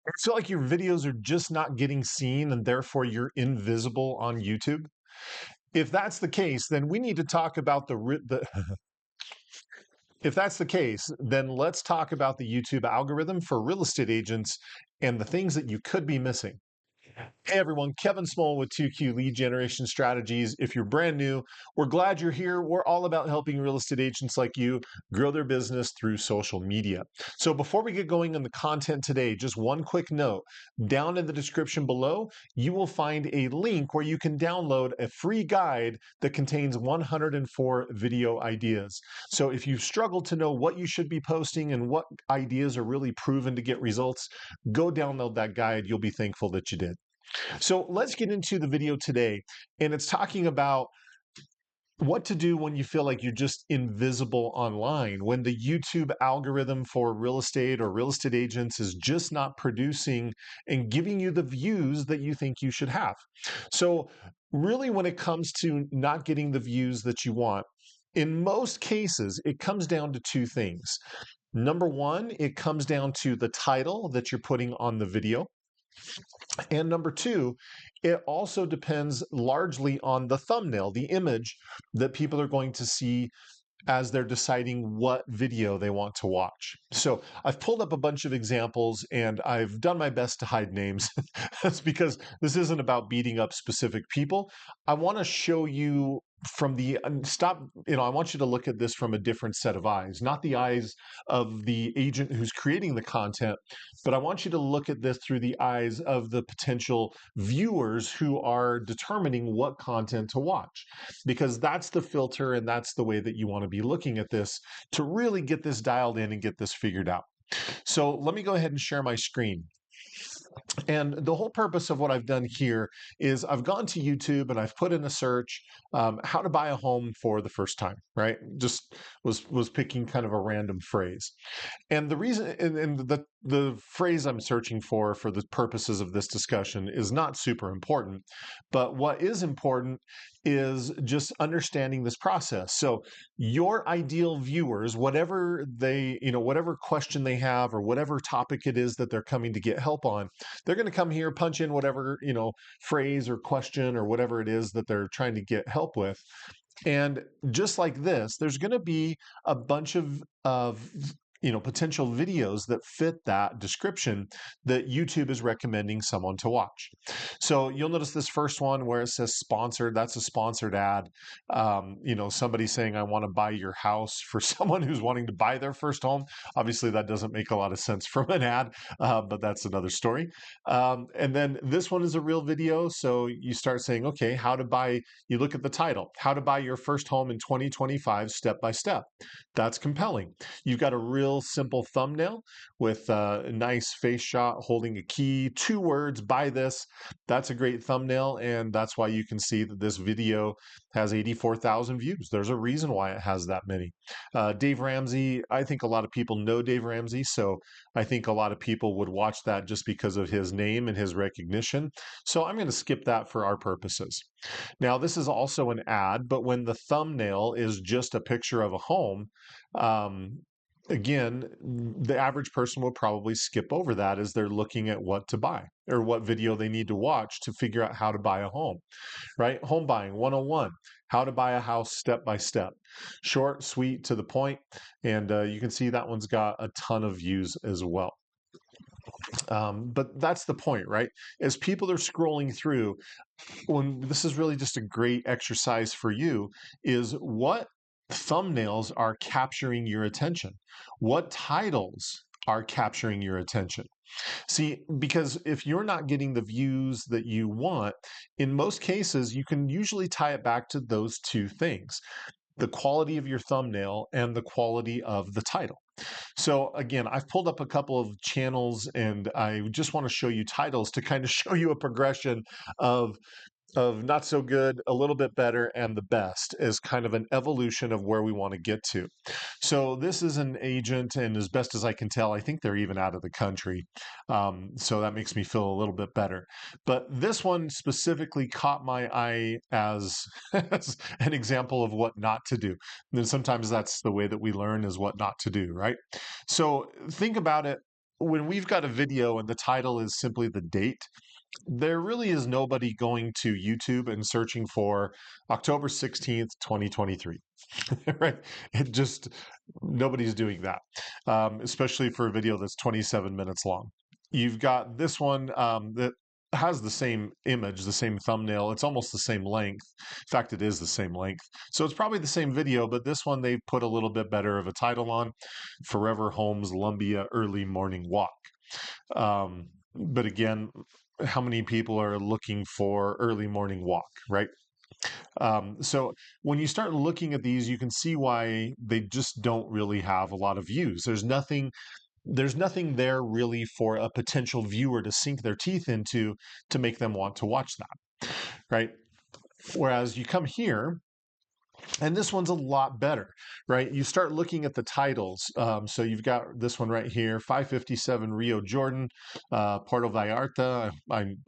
I feel like your videos are just not getting seen and therefore you're invisible on YouTube. If that's the case, then we need to talk about the if that's the case, then let's talk about the YouTube algorithm for real estate agents and the things that you could be missing. Hey everyone, Kevin Small with 2Q Lead Generation Strategies. If you're brand new, we're glad you're here. We're all about helping real estate agents like you grow their business through social media. So before we get going on the content today, just one quick note. Down in the description below, you will find a link where you can download a free guide that contains 104 video ideas. So if you've struggled to know what you should be posting and what ideas are really proven to get results, go download that guide. You'll be thankful that you did. So let's get into the video today. And it's talking about what to do when you feel like you're just invisible online, when the YouTube algorithm for real estate or real estate agents is just not producing and giving you the views that you think you should have. So, really, when it comes to not getting the views that you want, in most cases, it comes down to two things. Number one, it comes down to the title that you're putting on the video. And number two, it also depends largely on the thumbnail, the image that people are going to see as they're deciding what video they want to watch. So I've pulled up a bunch of examples and I've done my best to hide names. That's because this isn't about beating up specific people. I want to show you from the stop, I want you to look at this from a different set of eyes, not the eyes of the agent who's creating the content, but I want you to look at this through the eyes of the potential viewers who are determining what content to watch, because that's the filter and that's the way that you want to be looking at this to really get this dialed in and get this figured out. So let me go ahead and share my screen. And the whole purpose of what I've done here is I've gone to YouTube and I've put in a search, how to buy a home for the first time, right? Just was picking kind of a random phrase. And the reason, and the phrase I'm searching for the purposes of this discussion is not super important, but what is important is just understanding this process. So your ideal viewers, whatever they, whatever question they have or whatever topic it is that they're coming to get help on, they're going to come here, punch in whatever, phrase or question or whatever it is that they're trying to get help with. And just like this, there's going to be a bunch of potential videos that fit that description that YouTube is recommending someone to watch. So you'll notice this first one where it says sponsored. That's a sponsored ad. Somebody saying, I want to buy your house for someone who's wanting to buy their first home. Obviously, that doesn't make a lot of sense from an ad, but that's another story. And then this one is a real video. So you start saying, okay, how to buy, you look at the title, how to buy your first home in 2025, step by step. That's compelling. You've got a real simple thumbnail with a nice face shot holding a key, 2 words, buy this. That's a great thumbnail. And that's why you can see that this video has 84,000 views. There's a reason why it has that many. Dave Ramsey, I think a lot of people know Dave Ramsey. So I think a lot of people would watch that just because of his name and his recognition. So I'm going to skip that for our purposes. Now, this is also an ad, but when the thumbnail is just a picture of a home, again, the average person will probably skip over that as they're looking at what to buy or what video they need to watch to figure out how to buy a home, right? Home buying 101, how to buy a house step by step. Short, sweet, to the point. And you can see that one's got a ton of views as well. But that's the point, right? As people are scrolling through, when this is really just a great exercise for you, is what thumbnails are capturing your attention? What titles are capturing your attention? See, because if you're not getting the views that you want, in most cases, you can usually tie it back to those two things: the quality of your thumbnail and the quality of the title. So again, I've pulled up a couple of channels and I just want to show you titles to kind of show you a progression of not so good, a little bit better, and the best as kind of an evolution of where we want to get to. So this is an agent, and as best as I can tell, I think they're even out of the country. So that makes me feel a little bit better. But this one specifically caught my eye as, as an example of what not to do. And then sometimes that's the way that we learn, is what not to do, right? So think about it. when we've got a video and the title is simply the date, there really is nobody going to YouTube and searching for October 16th, 2023. Right? It just, nobody's doing that, especially for a video that's 27 minutes long. You've got this one that has the same image, the same thumbnail. It's almost the same length. In fact, it is the same length. So it's probably the same video, but this one they've put a little bit better of a title on: Forever Home's Lumbia Early Morning Walk. But again, how many people are looking for early morning walk, right? So when you start looking at these, you can see why they just don't really have a lot of views. There's nothing there really for a potential viewer to sink their teeth into to make them want to watch that, right? Whereas you come here, and this one's a lot better, right? You start looking at the titles. So you've got this one right here: 557 Rio Jordan, Puerto Vallarta.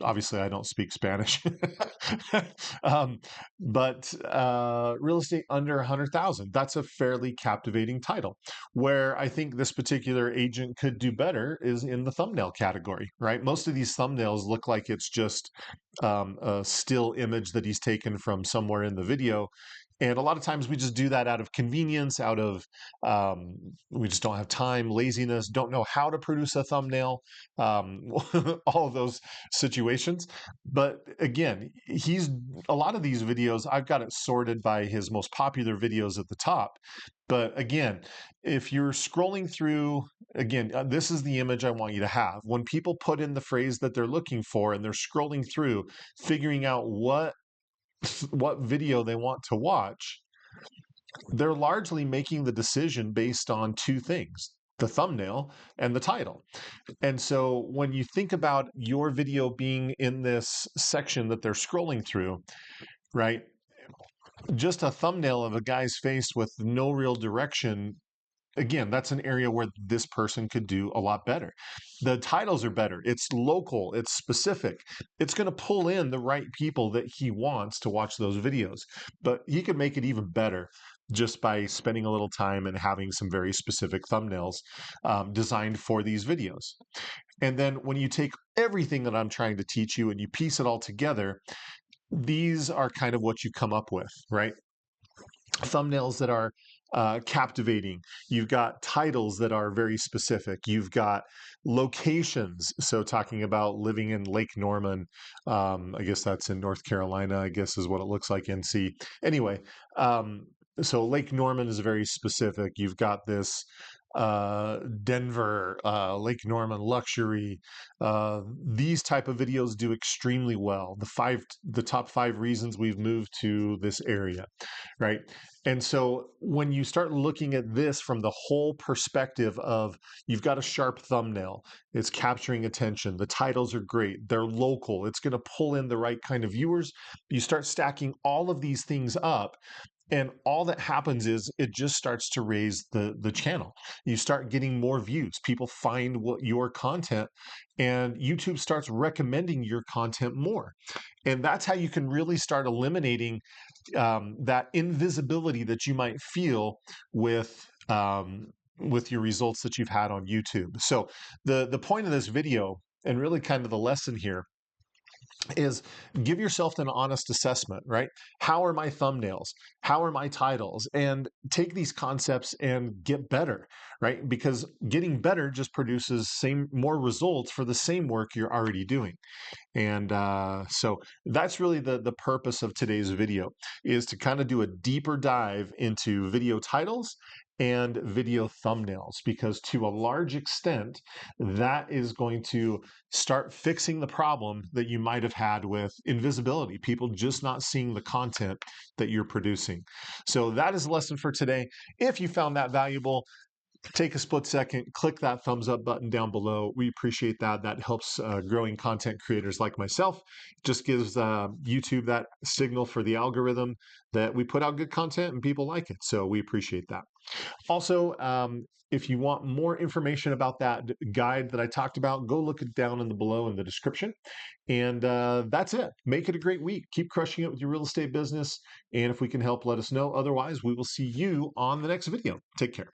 Obviously I don't speak Spanish, but real estate under 100,000. That's a fairly captivating title. Where I think this particular agent could do better is in the thumbnail category, right? Most of these thumbnails look like it's just a still image that he's taken from somewhere in the video. And a lot of times we just do that out of convenience, out of we just don't have time, laziness, don't know how to produce a thumbnail, all of those situations. But again, a lot of these videos, I've got it sorted by his most popular videos at the top. But again, if you're scrolling through, again, this is the image I want you to have. When people put in the phrase that they're looking for and they're scrolling through, figuring out what video they want to watch, they're largely making the decision based on two things: the thumbnail and the title. And so when you think about your video being in this section that they're scrolling through, right? Just a thumbnail of a guy's face with no real direction, again, that's an area where this person could do a lot better. The titles are better. It's local, it's specific. It's going to pull in the right people that he wants to watch those videos. But he could make it even better just by spending a little time and having some very specific thumbnails designed for these videos. And then when you take everything that I'm trying to teach you and you piece it all together, these are kind of what you come up with, right? Thumbnails that are captivating. You've got titles that are very specific. You've got locations. So talking about living in Lake Norman, I guess that's in North Carolina, I guess is what it looks like, NC. Anyway, so Lake Norman is very specific. You've got this Denver, Lake Norman luxury. These type of videos do extremely well. The top 5 reasons we've moved to this area, right? And so when you start looking at this from the whole perspective of, you've got a sharp thumbnail, it's capturing attention, the titles are great, they're local, it's going to pull in the right kind of viewers. You start stacking all of these things up, and all that happens is it just starts to raise the channel. You start getting more views. People find what your content, and YouTube starts recommending your content more. And that's how you can really start eliminating that invisibility that you might feel with your results that you've had on YouTube. So the point of this video, and really kind of the lesson here, is give yourself an honest assessment, right? How are my thumbnails? How are my titles? And take these concepts and get better, right? Because getting better just produces more results for the same work you're already doing. And so that's really the purpose of today's video, is to kind of do a deeper dive into video titles and video thumbnails, because to a large extent, that is going to start fixing the problem that you might have had with invisibility, people just not seeing the content that you're producing. So that is the lesson for today. If you found that valuable, take a split second, click that thumbs up button down below. We appreciate that. That helps growing content creators like myself. Just gives YouTube that signal for the algorithm that we put out good content and people like it. So we appreciate that. Also, if you want more information about that guide that I talked about, go look it down in the below in the description. And that's it. Make it a great week. Keep crushing it with your real estate business. And if we can help, let us know. Otherwise, we will see you on the next video. Take care.